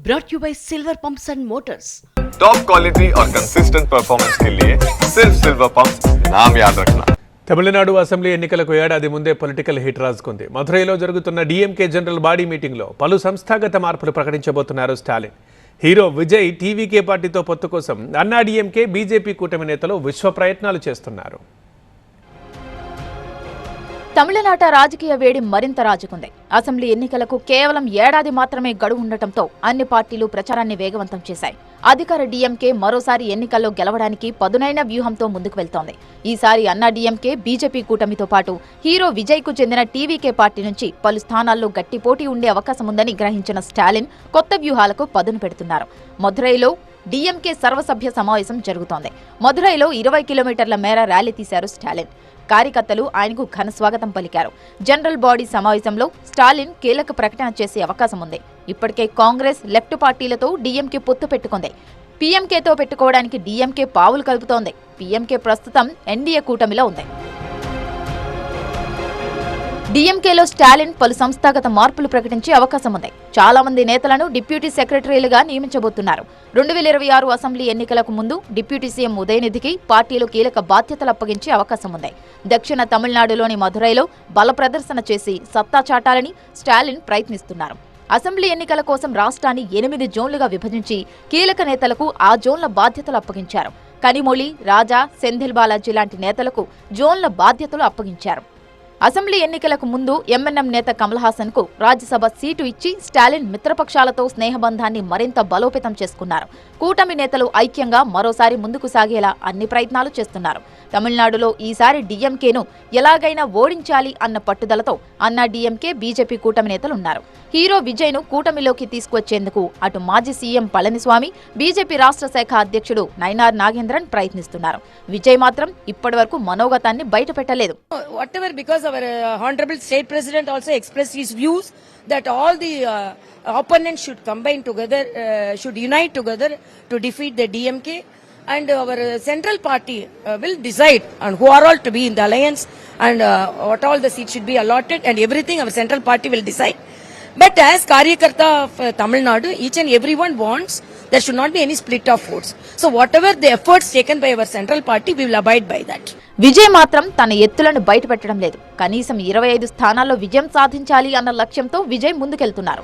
brought to you by Silver Pumps and Motors. Top quality और consistent performance के लिए सिर्फ सिल्वर पंप्स नाम याद रखना. తమిళనాడు అసెంబ్లీ ఎన్నికలకు ఏడాది ముందే పొలిటికల్ హిట్ రాజుకుంది. మధురైలో జరుగుతున్న డీఎంకే జనరల్ బాడీ మీటింగ్లో పలు సంస్థాగత మార్పులు ప్రకటించబోతున్నారు స్టాలిన్. హీరో విజయ్ టీవీకే పార్టీతో పొత్తు కోసం అన్నా డీఎంకే బీజేపీ కూటమి నేతలు విశ్వ ప్రయత్నాలు చేస్తున్నారు. తమిళనాట రాజకీయ వేడి మరింత రాజుకుంది. అసెంబ్లీ ఎన్నికలకు కేవలం ఏడాది మాత్రమే గడువు ఉండటంతో అన్ని పార్టీలు ప్రచారాన్ని వేగవంతం చేశాయి. అధికార డీఎంకే మరోసారి ఎన్నికల్లో గెలవడానికి పదునైన వ్యూహంతో ముందుకు వెళ్తోంది. ఈసారి అన్నా డీఎంకే బీజేపీ కూటమితో పాటు హీరో విజయ్ కు చెందిన టీవీకే పార్టీ నుంచి పలు స్థానాల్లో గట్టి పోటీ ఉండే అవకాశం ఉందని గ్రహించిన స్టాలిన్ కొత్త వ్యూహాలకు పదును పెడుతున్నారు. మధురైలో డీఎంకే సర్వసభ్య సమావేశం జరుగుతోంది. మధురైలో 20 కిలోమీటర్ల మేర ర్యాలీ తీశారు స్టాలిన్. కార్యకర్తలు ఆయనకు ఘన స్వాగతం పలికారు. జనరల్ బాడీ సమావేశంలో స్టాలిన్ కీలక ప్రకటన చేసే అవకాశం ఉంది. ఇప్పటికే కాంగ్రెస్, లెఫ్ట్ పార్టీలతో డీఎంకే పొత్తు పెట్టుకుంది. పీఎంకేతో పెట్టుకోవడానికి డీఎంకే పావులు కలుపుతోంది. పీఎంకే ప్రస్తుతం ఎన్డీఏ కూటమిలో ఉంది. డీఎంకేలో స్టాలిన్ పలు సంస్థాగత మార్పులు ప్రకటించే అవకాశం ఉంది. చాలా మంది నేతలను డిప్యూటీ సెక్రటరీలుగా నియమించబోతున్నారు. 2026 అసెంబ్లీ ఎన్నికలకు ముందు డిప్యూటీ సీఎం ఉదయనిధికి పార్టీలో కీలక బాధ్యతలు అప్పగించే అవకాశం ఉంది. దక్షిణ తమిళనాడులోని మధురైలో బల ప్రదర్శన చేసి సత్తా చాటాలని స్టాలిన్ ప్రయత్నిస్తున్నారు. అసెంబ్లీ ఎన్నికల కోసం రాష్ట్రాన్ని 8 జోన్లుగా విభజించి కీలక నేతలకు ఆ జోన్ల బాధ్యతలు అప్పగించారు. కనిమొళి, రాజా, సెంధిల్ బాలాజీ లాంటి నేతలకు జోన్ల బాధ్యతలు అప్పగించారు. అసెంబ్లీ ఎన్నికలకు ముందు ఎంఎన్ఎం నేత కమల్ హాసన్ కు రాజ్యసభ సీటు ఇచ్చి స్టాలిన్ మిత్రపక్షాలతో స్నేహబంధాన్ని మరింత బలోపేతం చేసుకున్నారు. కూటమి నేతలు ఐక్యంగా మరోసారి ముందుకు సాగేలా అన్ని ప్రయత్నాలు చేస్తున్నారు. తమిళనాడులో ఈసారి డీఎంకేను ఎలాగైనా ఓడించాలి అన్న పట్టుదలతో అన్నా డీఎంకే బీజేపీ కూటమి నేతలు ఉన్నారు. హీరో విజయ్ను కూటమిలోకి తీసుకువచ్చేందుకు అటు మాజీ సీఎం పళనిస్వామి, బీజేపీ రాష్ట్ర శాఖ అధ్యక్షుడు నైనార్ నాగేంద్రన్ ప్రయత్నిస్తున్నారు. విజయ్ మాత్రం ఇప్పటివరకు మనోగతాన్ని బయటపెట్టలేదు. Our Honorable State President also expressed his views that all the opponents should combine together, should unite together to defeat the DMK, and our central party will decide on who are all to be in the alliance and what all the seats should be allotted, and everything our central party will decide. But as Karyakarta of Tamil Nadu, each and everyone wants there should not be any split of votes. So whatever the efforts taken by our central party, we will abide by that. Vijay మాత్రం తన ఎత్తులను బయటపెట్టడం లేదు. కనీసం 25 స్థానాల్లో విజయం సాధించాలి అన్న లక్ష్యంతో విజయ్ ముందుకెళ్తున్నారు.